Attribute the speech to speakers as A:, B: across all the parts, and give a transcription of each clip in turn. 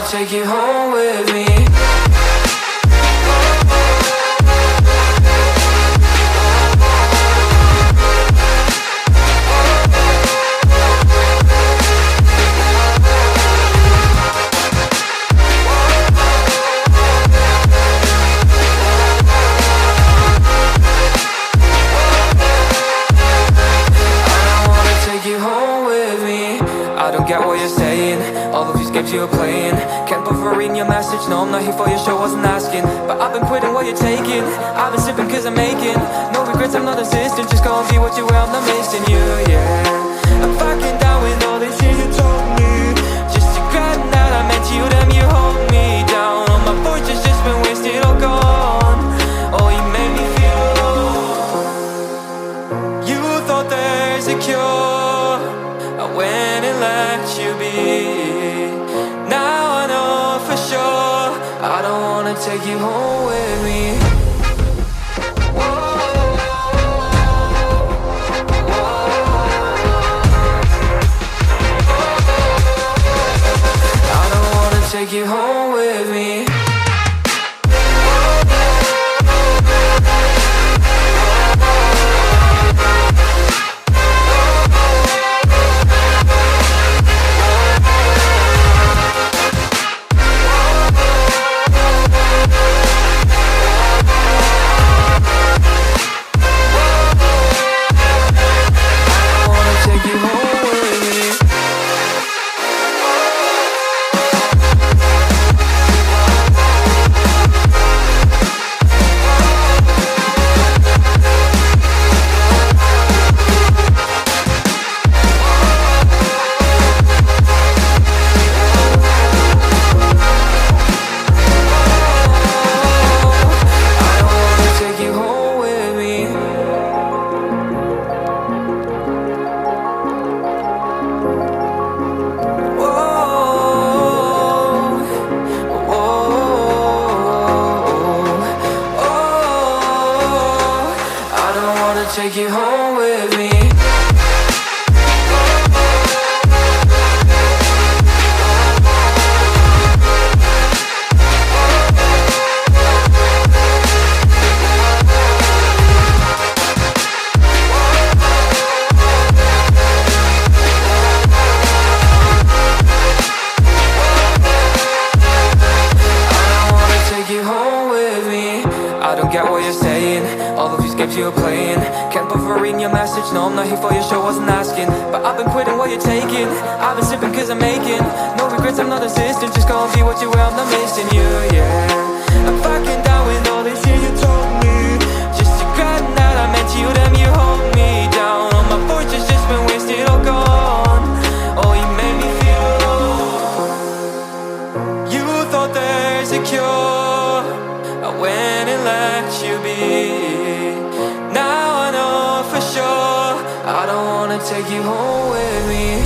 A: take you home with me. You're playing, can't bother reading your message. No, I'm not here for your show, wasn't asking. But I've been quitting what you're taking. I've been sipping cause I'm making no regrets, I'm not assistant. Just go and be what you were, I'm not missing you, yeah. I'm fucking down with all this shit you told me. Just regret that I met you, damn you hold me down. All my fortune's just been wasted, all gone. Oh, you made me feel low. You thought there's a cure, I went and let you be. Now I know for sure I don't wanna take you home with me. I don't wanna take you home with me. Take you home with me. You're playing, can't bother reading your message. No, I'm not here for your show, wasn't asking. But I've been quitting what you're taking. I've been sipping cause I'm making no regrets, I'm not assistant. Just go and be what you were, I'm not missing you, yeah. I'm fucking down with all this shit you told me. Just regret that I met you, damn you hold me down. All my fortune's just been wasted, all gone. Oh, you made me feel low. You thought there's a cure, I went and let you be. Now I know for sure I don't wanna take you home with me.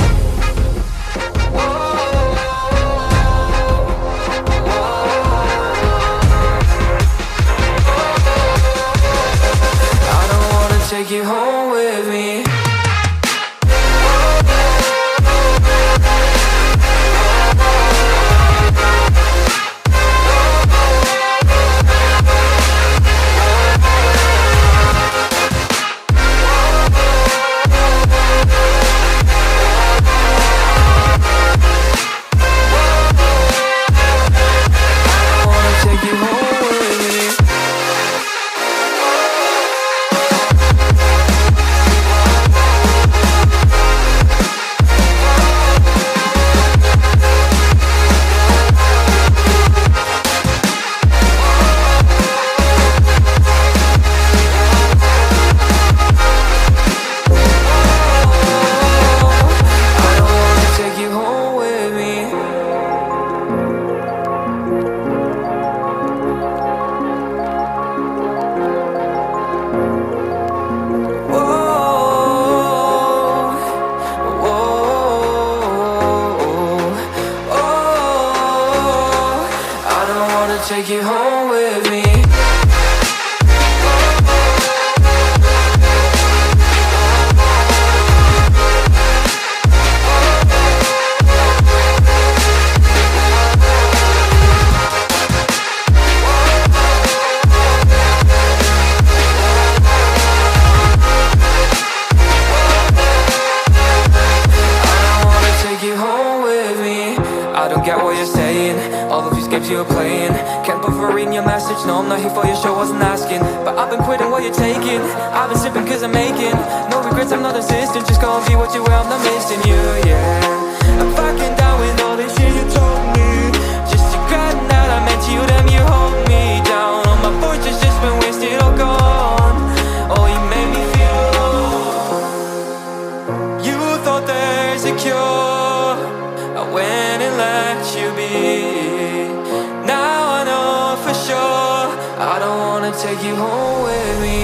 A: I don't wanna take you home with me. take you home with me. games you were playing. Can't bother reading your message, no I'm not here for your show, wasn't asking. But I've been quitting what you're taking. I've been sipping cause I'm making no regrets, I'm not insistent. Just go and be what you were, I'm not missing you, yeah. I'm fucking down with all this shit you told me. Just regret that I met you, damn you hold me down. All my fortune's just been wasted or gone. Oh, you made me feel alone. You thought there's a cure, I went and let you be. Now I know for sure I don't wanna take you home with me.